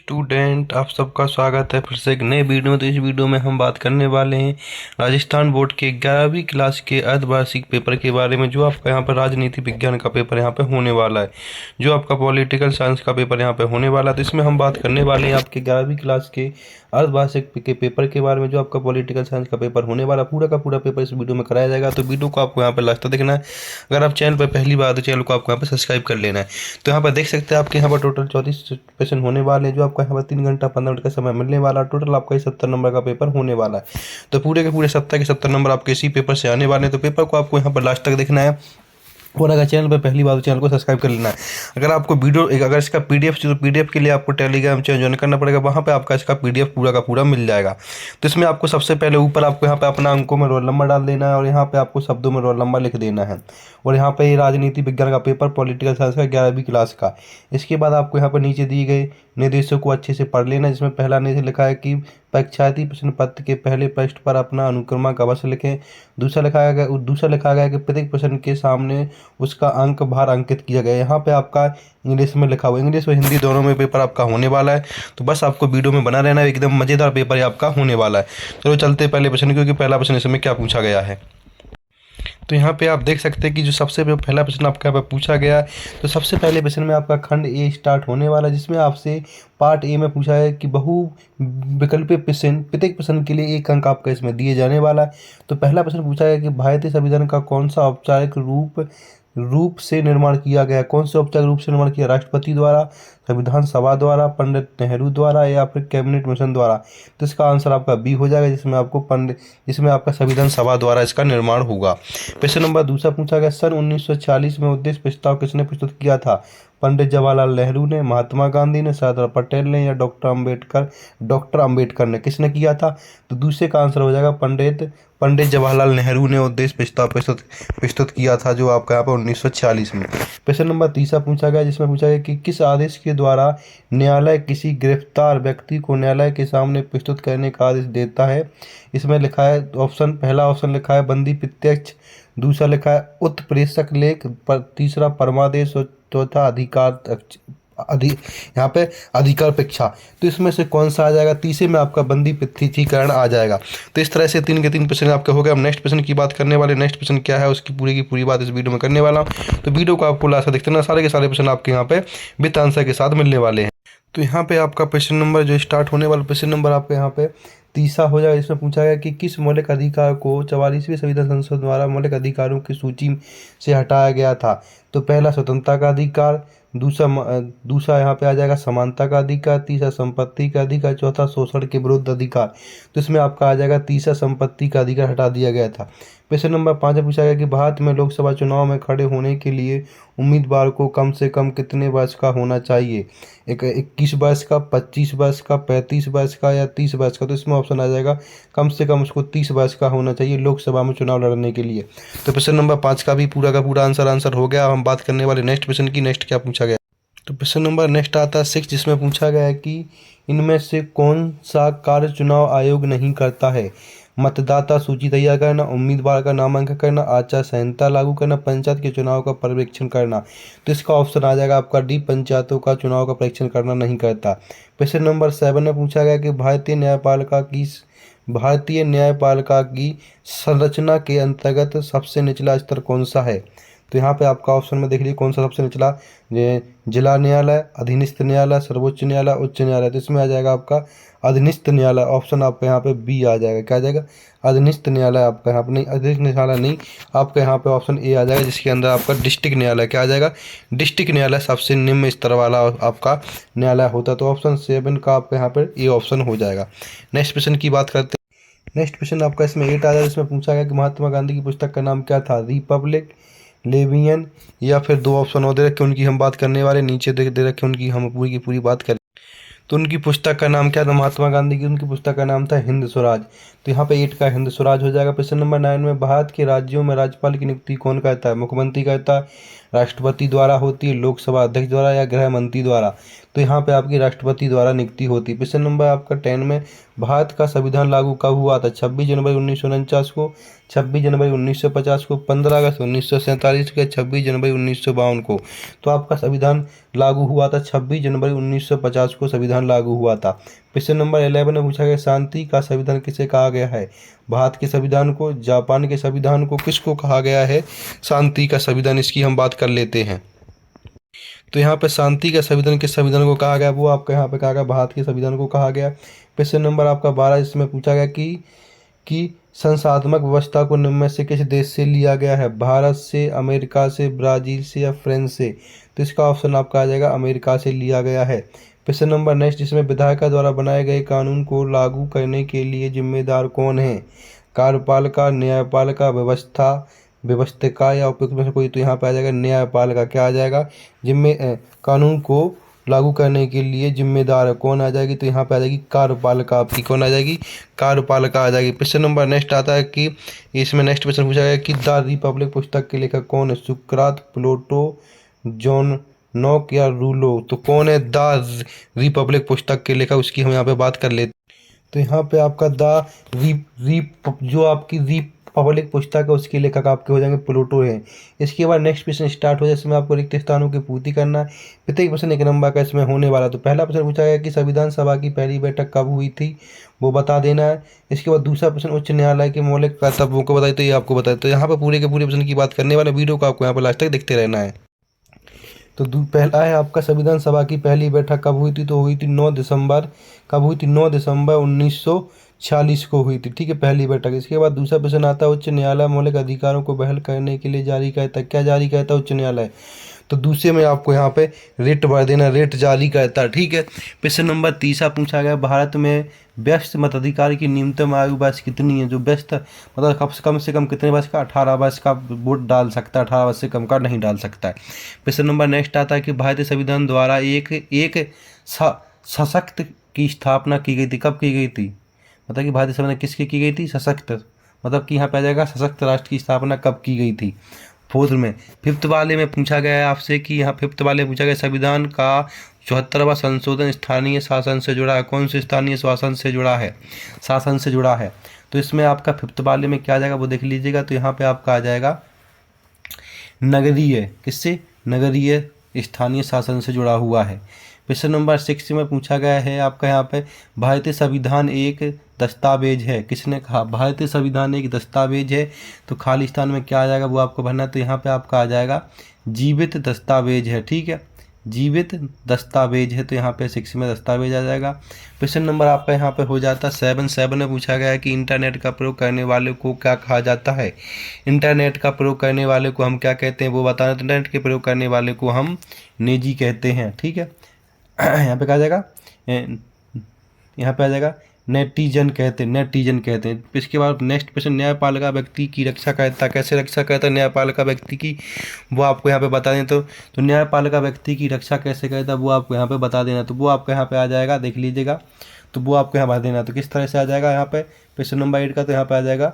Student, आप सबका स्वागत है फिर से एक नए वीडियो में। तो इस वीडियो में हम बात करने वाले हैं राजस्थान बोर्ड के 11वीं क्लास के अर्धवार्षिक पेपर के बारे में, जो आपका यहाँ पर राजनीति विज्ञान का पेपर यहाँ पे होने वाला है, जो आपका पॉलिटिकल साइंस का पेपर यहाँ पे होने वाला है। तो इसमें हम बात करने वाले हैं आपके 11वीं क्लास के अर्धवार्षिक के पेपर के बारे में, जो आपका पॉलिटिकल साइंस का पेपर होने वाला। पूरा का पूरा पेपर इस वीडियो में कराया जाएगा, तो वीडियो को आपको यहाँ पर लास्ट तक देखना है। अगर आप चैनल पर पहली बार, तो चैनल को आपको यहाँ पर सब्सक्राइब कर लेना है। तो यहाँ पर देख सकते हैं आपके यहाँ पर टोटल 34 क्वेश्चन होने वाले हैं, जो आपका यहाँ पर 3 घंटा 15 मिनट का समय मिलने वाला। टोटल आपका ये 70 नंबर का पेपर होने वाला है। तो पूरे के पूरे 70 के 70 नंबर आपके इसी पेपर से आने वाले हैं। तो पेपर को आपको यहाँ पर लास्ट तक देखना है, और अगर चैनल पर पहली बार, तो चैनल को सब्सक्राइब कर लेना है। अगर आपको वीडियो, अगर इसका पीडीएफ चाहिए, तो पीडीएफ के लिए आपको टेलीग्राम चैनल ज्वाइन करना पड़ेगा। वहाँ पे आपका इसका पीडीएफ पूरा का पूरा मिल जाएगा। तो इसमें आपको सबसे पहले ऊपर आपको यहाँ पे अपना अंकों में रोल नंबर डाल देना है, और यहाँ पे आपको शब्दों में रोल नंबर लिख देना है। और यहाँ पे राजनीति विज्ञान का पेपर पॉलिटिकल साइंस का 11वीं क्लास का। इसके बाद आपको यहाँ पर नीचे दिए गए निर्देशों को अच्छे से पढ़ लेना, जिसमें पहला निर्देश लिखा है कि परीक्षार्थी प्रश्न पत्र के पहले पृष्ठ पर अपना अनुक्रमांक अवश्य लिखें। दूसरा लिखा गया है कि प्रत्येक प्रश्न के सामने उसका अंक भार अंकित किया गया है। यहाँ पे आपका इंग्लिश में लिखा हुआ, इंग्लिश और हिंदी दोनों में पेपर आपका होने वाला है। तो बस आपको वीडियो में बना रहना है, एकदम मज़ेदार पेपर आपका होने वाला है। चलो चलते पहले प्रश्न, क्योंकि पहला प्रश्न इसमें क्या पूछा गया है। तो यहाँ पे आप देख सकते हैं कि जो सबसे पहला प्रश्न आपका यहाँ पे पूछा गया है, तो सबसे पहले प्रश्न में आपका खंड ए स्टार्ट होने वाला है, जिसमें आपसे पार्ट ए में पूछा है कि बहु विकल्पीय प्रश्न, प्रत्येक प्रश्न के लिए 1 अंक आपका इसमें दिए जाने वाला है। तो पहला प्रश्न पूछा है कि भारतीय संविधान का कौन सा औपचारिक रूप से निर्माण किया गया। कौन से औपचारिक रूप से निर्माण किया? राष्ट्रपति द्वारा, संविधान सभा द्वारा, पंडित नेहरू द्वारा, या फिर कैबिनेट मिशन द्वारा। तो इसका आंसर आपका बी हो जाएगा, जिसमें आपका संविधान सभा द्वारा इसका निर्माण होगा। प्रश्न नंबर दूसरा पूछा गया, सन 1940 में उद्देश्य प्रस्ताव किसने प्रस्तुत किया था? पंडित जवाहरलाल नेहरू ने, महात्मा गांधी ने, सरदार पटेल ने, या डॉक्टर अंबेडकर ने। किसने किया था? तो दूसरे का आंसर हो जाएगा पंडित जवाहरलाल नेहरू ने उद्देश्य प्रस्ताव प्रस्तुत किया था, जो आपका यहाँ पर 1940 में। प्रश्न नंबर तीसरा पूछा गया, जिसमें पूछा गया कि किस आदेश के द्वारा न्यायालय किसी गिरफ्तार व्यक्ति को न्यायालय के सामने प्रस्तुत करने का आदेश देता है। इसमें लिखा है पहला ऑप्शन लिखा है बंदी प्रत्यक्ष, दूसरा लिखा है उत्प्रेषक लेख, तीसरा परमादेश, और चौथा यहाँ पे अधिकार पेक्षा। तो इसमें से कौन सा आ जाएगा? तीसरे में आपका बंदी प्रत्यक्षीकरण आ जाएगा। तो इस तरह से 3 के 3 प्रश्न आपके हो गए। अब नेक्स्ट प्रश्न की बात करने वाले, नेक्स्ट प्रश्न क्या है उसकी पूरी की पूरी बात इस वीडियो में करने वाला हूँ। तो वीडियो को आपको लास्ट तक देखते रहना, सारे के सारे प्रश्न आपके यहाँ पे विथ आंसर के साथ मिलने वाले हैं। तो यहाँ पे आपका प्रश्न नंबर जो स्टार्ट होने वाला, प्रश्न नंबर आपके यहाँ पे तीसरा हो जाएगा। इसमें पूछा गया कि किस मौलिक अधिकार को 44वीं संविधान संशोधन द्वारा मौलिक अधिकारों की सूची से हटाया गया था? तो पहला स्वतंत्रता का अधिकार, दूसरा यहाँ पे आ जाएगा समानता का अधिकार, तीसरा संपत्ति का अधिकार, चौथा शोषण के विरुद्ध अधिकार। तो इसमें आपका आ जाएगा तीसरा संपत्ति का अधिकार हटा दिया गया था। प्रश्न नंबर 5 में पूछा गया कि भारत में लोकसभा चुनाव में खड़े होने के लिए उम्मीदवार को कम से कम कितने वर्ष का होना चाहिए? 21 वर्ष का, 25 वर्ष का, 35 वर्ष का, या 30 वर्ष का। तो इसमें ऑप्शन आ जाएगा कम से कम उसको 30 वर्ष का होना चाहिए लोकसभा में चुनाव लड़ने के लिए। तो प्रश्न नंबर 5 का भी पूरा का पूरा आंसर हो गया। हम बात करने वाले नेक्स्ट प्रश्न की। नेक्स्ट क्या पूछा गया? तो प्रश्न नंबर नेक्स्ट आता है 6, जिसमें पूछा गया है कि इनमें से कौन सा कार्य चुनाव आयोग नहीं करता है? मतदाता सूची तैयार करना, उम्मीदवार का नामांकन करना, आचार संहिता लागू करना, पंचायत के चुनाव का पर्यवेक्षण करना। तो इसका ऑप्शन आ जाएगा आपका डी, पंचायतों का चुनाव का परीक्षण करना नहीं करता। प्रश्न नंबर 7 में पूछा गया कि भारतीय न्यायपालिका की संरचना के अंतर्गत सबसे निचला स्तर कौन सा है? तो यहाँ पे आपका ऑप्शन में देख लीजिए कौन सा सबसे निचला, जिला न्यायालय, अधीनस्थ न्यायालय, सर्वोच्च न्यायालय, उच्च न्यायालय। तो इसमें आ जाएगा आपका अधीनस्थ न्यायालय। ऑप्शन आपका यहाँ पे बी आ जाएगा। क्या आ जाएगा? अधीनस्थ न्यायालय आपका यहाँ पे नहीं, अधीनस्थ न्यायालय नहीं, आपका यहाँ पे ऑप्शन ए आ जाएगा, जिसके अंदर आपका डिस्ट्रिक्ट न्यायालय क्या आ जाएगा? डिस्ट्रिक्ट न्यायालय सबसे निम्न स्तर वाला आपका न्यायालय होता है। तो ऑप्शन 7 का आपका यहाँ पर ए ऑप्शन हो जाएगा। नेक्स्ट प्रश्न की बात करते हैं। नेक्स्ट प्रश्न आपका इसमें 8 आ जाएगा, इसमें पूछा गया कि महात्मा गांधी की पुस्तक का नाम क्या था? रिपब्लिक, लेवियन, या फिर 2 ऑप्शन और दे रखे, उनकी हम बात करने वाले, नीचे दे रखे, उनकी हम पूरी की पूरी बात करें। तो उनकी पुस्तक का नाम क्या था महात्मा गांधी की? उनकी पुस्तक का नाम था हिंद स्वराज। तो यहाँ पे 8 का हिंद स्वराज हो जाएगा। प्रश्न नंबर 9 में भारत के राज्यों में राज्यपाल की नियुक्ति कौन करता है? मुख्यमंत्री करता है, राष्ट्रपति द्वारा होती है, लोकसभा अध्यक्ष द्वारा या गृह मंत्री द्वारा? तो यहाँ पे आपकी राष्ट्रपति द्वारा नियुक्ति होती है। क्वेश्चन नंबर आपका 10 में भारत का संविधान लागू कब हुआ था? 26 जनवरी 1949 को, 26 जनवरी 1950 को, 15 अगस्त 1947 को, 26 जनवरी 1952 को? तो आपका संविधान लागू हुआ था 26 जनवरी 1950 को संविधान लागू हुआ था। क्वेश्चन नंबर 11 में पूछा गया शांति का संविधान किसे कहा गया है? भारत के संविधान को, जापान के संविधान को, किसको कहा गया है शांति का संविधान? इसकी हम बात कर लेते हैं। तो यहाँ पे शांति का संविधान किस संविधान को कहा गया? वो आपका यहाँ पे कहा गया भारत के संविधान को कहा गया। क्वेश्चन नंबर आपका 12 इसमें पूछा गया कि संसदात्मक व्यवस्था को निम्न में से किस देश से लिया गया है? भारत से, अमेरिका से, ब्राजील से या फ्रांस से? तो इसका ऑप्शन आपका आ जाएगा अमेरिका से लिया गया है। क्वेश्चन नंबर नेक्स्ट जिसमें विधायिका द्वारा बनाए गए कानून को लागू करने के लिए जिम्मेदार कौन है? कार्यपालिका, न्यायपालिका, व्यवस्थिका या उपयुक्त में से कोई? तो यहाँ पे आ जाएगा न्यायपालिका। क्या आ जाएगा? कानून को लागू करने के लिए जिम्मेदार कौन आ जाएगी? तो यहाँ पे आ जाएगी कार्यपालिका आपकी। कौन आ जाएगी? कार्यपालिका आ जाएगी। क्वेश्चन नंबर नेक्स्ट आता है कि इसमें नेक्स्ट क्वेश्चन पूछा गया कि द रिपब्लिक पुस्तक के लेखक कौन है? सुकरात, प्लेटो, जॉन नॉक या रूलो? तो कौन है द रिपब्लिक पुस्तक के लेखक? उसकी हम यहाँ पे बात कर लेते। तो यहाँ पे आपका जो आपकी रिपब्लिक पुस्तक है उसके लेखक आपके हो जाएंगे प्लेटो हैं। इसके बाद नेक्स्ट क्वेश्चन स्टार्ट हो जाए। इसमें आपको रिक्त स्थानों की पूर्ति करना है। प्रत्येक प्रश्न 1 नंबर का इसमें होने वाला। तो पहला प्रश्न पूछा गया कि संविधान सभा की पहली बैठक कब हुई थी? वो बता देना है। इसके बाद दूसरा प्रश्न उच्च न्यायालय के मौलिक कर्तव्यों को बताइए। तो ये आपको बताए। तो यहाँ पर पूरे के पूरे प्रश्न की बात करने वाले वीडियो को आपको यहाँ पर लास्ट तक देखते रहना है। तो पहला है आपका संविधान सभा की पहली बैठक कब हुई थी? तो हुई थी 9 दिसंबर। कब हुई थी? 9 दिसंबर 1946 को हुई थी। ठीक है, पहली बैठक। इसके बाद दूसरा प्रश्न आता है उच्च न्यायालय मौलिक अधिकारों को बहाल करने के लिए जारी करता है। क्या जारी करता है उच्च न्यायालय? तो दूसरे में आपको यहाँ पे रेट भर देना, रेट जारी करता है। ठीक है। प्रश्न नंबर 3 पूछा गया भारत में व्यस्त मताधिकार की न्यूनतम आयु वर्ष कितनी है? जो व्यस्त मतलब कम से कम कितने वर्ष का? 18 वर्ष का वोट डाल सकता है, 18 वर्ष से कम का नहीं डाल सकता है। प्रश्न नंबर नेक्स्ट आता है कि भारतीय संविधान द्वारा एक सशक्त की स्थापना की गई थी। कब की गई थी? मतलब कि भारतीय संविधान किसकी की गई थी? सशक्त। मतलब कि यहाँ पे आ जाएगा सशक्त राष्ट्र की स्थापना कब की गई थी? 4th में। 5th वाले में पूछा गया है आपसे कि यहाँ 5th वाले में पूछा गया संविधान का 74वां संशोधन स्थानीय शासन से जुड़ा है। कौन से स्थानीय शासन से जुड़ा है? शासन से जुड़ा है। तो इसमें आपका 5th वाले में क्या आ जाएगा वो देख लीजिएगा। तो यहाँ पे आपका आ जाएगा नगरीय। किससे? नगरीय स्थानीय शासन से जुड़ा हुआ है। क्वेश्चन नंबर 6 में पूछा गया है आपका यहाँ पे भारतीय संविधान एक दस्तावेज है। किसने कहा? भारतीय संविधान एक दस्तावेज है। तो खाली स्थान में क्या आ जाएगा वो आपको भरना है। तो यहाँ पे आपका आ जाएगा जीवित दस्तावेज है। ठीक है, जीवित दस्तावेज है। तो यहाँ पे 6 में दस्तावेज आ जाएगा। क्वेश्चन नंबर आपका यहाँ पे हो जाता है 7 में पूछा गया है कि इंटरनेट का प्रयोग करने वाले को क्या कहा जाता है? इंटरनेट का प्रयोग करने वाले को हम क्या कहते हैं वो बताना। तो इंटरनेट के प्रयोग करने वाले को हम निजी कहते हैं। ठीक है, यहाँ पे कहा जाएगा, यहाँ पे आ जाएगा नेटिजन कहते हैं, नेटिजन कहते हैं। इसके बाद नेक्स्ट क्वेश्चन न्यायपालिका व्यक्ति की रक्षा करता है। कैसे रक्षा करता है न्यायपालिका व्यक्ति की? वो आपको यहाँ पे बता दें। तो न्यायपालिका व्यक्ति की रक्षा कैसे करता है वो आपको यहाँ पे बता देना। तो वो आपको यहाँ पे आ जाएगा, देख लीजिएगा। तो वो आपको यहाँ बता देना। तो किस तरह से आ जाएगा यहाँ पे क्वेश्चन नंबर 8 का? तो यहाँ पे आ जाएगा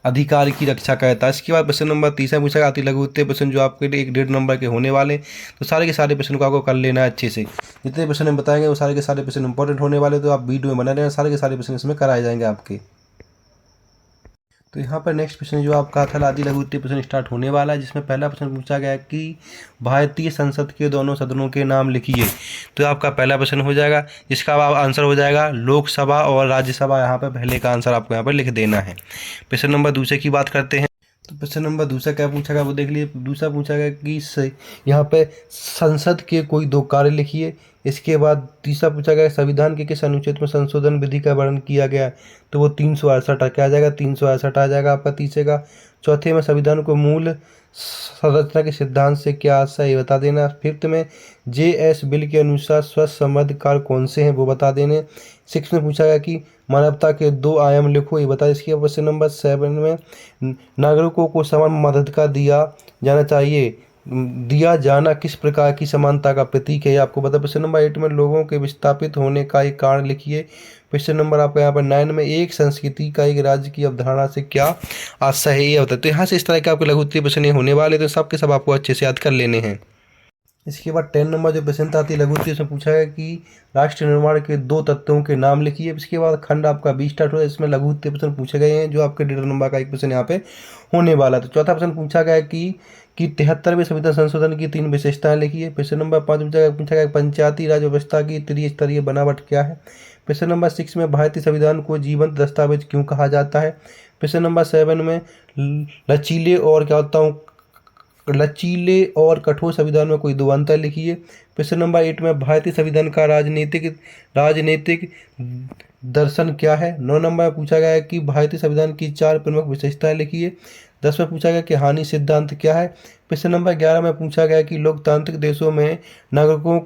अधिकार की रक्षा करता है। इसके बाद प्रश्न नंबर 30 पूछा गया अति लघु उत्तर प्रश्न जो आपके लिए 1.5 नंबर के होने वाले। तो सारे के सारे प्रश्न को आपको कर लेना है अच्छे से। जितने प्रश्न हम बताएंगे वो सारे के सारे प्रश्न इंपॉर्टेंट होने वाले। तो आप वीडियो में बना लेना, सारे के सारे प्रश्न इसमें कराए जाएंगे आपके। तो यहाँ पर नेक्स्ट प्रश्न जो आपका था आदि लघु उत्तर प्रश्न स्टार्ट होने वाला है, जिसमें पहला प्रश्न पूछा गया कि भारतीय संसद के दोनों सदनों के नाम लिखिए। तो आपका पहला प्रश्न हो जाएगा, जिसका आंसर हो जाएगा लोकसभा और राज्यसभा। यहाँ पर पहले का आंसर आपको यहाँ पर लिख देना है। प्रश्न नंबर 2 की बात करते हैं। तो प्रश्न नंबर 2 क्या पूछा गया वो देख लीजिए। दूसरा पूछा गया कि यहाँ पे संसद के कोई 2 कार्य लिखिए। इसके बाद तीसरा पूछा गया संविधान के किस अनुच्छेद में संशोधन विधि का वर्णन किया गया है। तो वो 368 क्या आ जाएगा? 368 आ जाएगा आपका तीसरे का। चौथे में संविधान को मूल संरचना के सिद्धांत से क्या आशय है बता देना। 5th में JS बिल के अनुसार स्वस्थ समृद्ध कार्य कौन से हैं वो बता देने। 6 में पूछा गया कि मानवता के 2 आयाम लिखो, ये बता। इसके क्वेश्चन नंबर 7 में नागरिकों को समान मदद का दिया जाना चाहिए। दिया जाना किस प्रकार की समानता का प्रतीक है, ये आपको बता। क्वेश्चन नंबर 8 में लोगों के विस्थापित होने का एक कारण लिखिए। क्वेश्चन नंबर आपका यहाँ पर 9 में एक संस्कृति का एक राज्य की अवधारणा से क्या आशय है, ये होता है। तो यहाँ से इस तरह के आपके लघु उत्तरीय प्रश्न ये होने वाले, तो सब के सब आपको अच्छे से याद कर लेने हैं। इसके बाद 10 नंबर जो प्रश्न आती है लघु उत्तरीय, उसमें पूछा है कि राष्ट्र निर्माण के 2 तत्वों के नाम लिखिए। इसके बाद खंड आपका 20 स्टार्ट हुआ है, इसमें लघु उत्तरीय प्रश्न पूछे गए हैं, जो आपके 1.5 नंबर का एक प्रश्न यहाँ पे होने वाला है। तो चौथा प्रश्न पूछा गया कि 73वें संविधान संशोधन की 3 विशेषताएं लिखिए। प्रश्न नंबर 5 पूछा गया पंचायती राज व्यवस्था की त्रिस्तरीय बनावट क्या है। प्रश्न नंबर 6 में भारतीय संविधान को जीवंत दस्तावेज क्यों कहा जाता है। प्रश्न नंबर 7 में लचीले और क्या होता हूँ लचीले और कठोर संविधान में कोई 2 अंतर लिखिए। प्रश्न नंबर 8 में भारतीय संविधान का राजनीतिक दर्शन क्या है। 9 नंबर में पूछा गया है कि भारतीय संविधान की 4 प्रमुख विशेषताएं लिखिए। 10 में पूछा गया कि हानि सिद्धांत क्या है। प्रश्न नंबर 11 में पूछा गया कि लोकतांत्रिक देशों में नागरिकों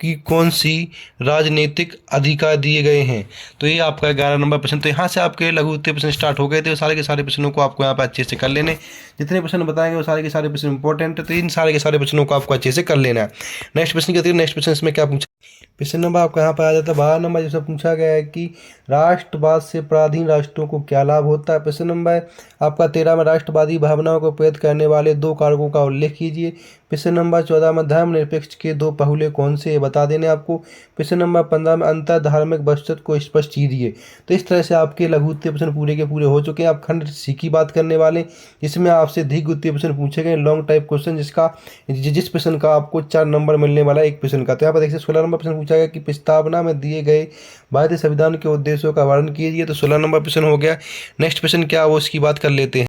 की कौन सी राजनीतिक अधिकार दिए गए हैं। तो ये आपका 11 नंबर प्रश्न। तो यहाँ से आपके लघु उत्तरीय प्रश्न स्टार्ट हो गए थे। सारे के सारे प्रश्नों को आपको यहाँ पर अच्छे से कर लेने, जितने प्रश्न बताएंगे वो सारे के सारे प्रश्न इंपॉर्टेंट है, तो इन सारे के सारे प्रश्नों को आपको अच्छे से कर लेना है। नेक्स्ट प्रश्न की नेक्स्ट प्रश्न इसमें क्या पूछा। प्रश्न नंबर आपका यहाँ पर आ जाता है 12 नंबर, जिसमें पूछा गया है कि राष्ट्रवाद से पराधीन राष्ट्रों को क्या लाभ होता है। प्रश्न नंबर आपका 13 में राष्ट्रवादी भावनाओं को प्रेरित करने वाले 2 कारकों का उल्लेख कीजिए। प्रश्न नंबर 14 में धर्मनिरपेक्ष के 2 पहलू कौन से बता देने आपको। प्रश्न नंबर 15 में अंतर धार्मिक वस्तु को स्पष्ट कीजिए। तो इस तरह से आपके लघु उत्तरीय प्रश्न पूरे के पूरे हो चुके हैं। आप खंड सी की बात करने वाले, जिसमें आपसे दीर्घ उत्तरीय प्रश्न पूछे गए, लॉन्ग टाइप क्वेश्चन, जिस प्रश्न का आपको 4 नंबर मिलने वाला है एक प्रश्न का। तो यहाँ पर देखिए 16 नंबर प्रश्न पूछा गया कि प्रस्तावना में दिए गए भारतीय संविधान के उद्देश्यों का वर्णन कीजिए। तो 16 नंबर प्रश्न हो गया। नेक्स्ट प्रश्न क्या वो इसकी बात कर लेते हैं।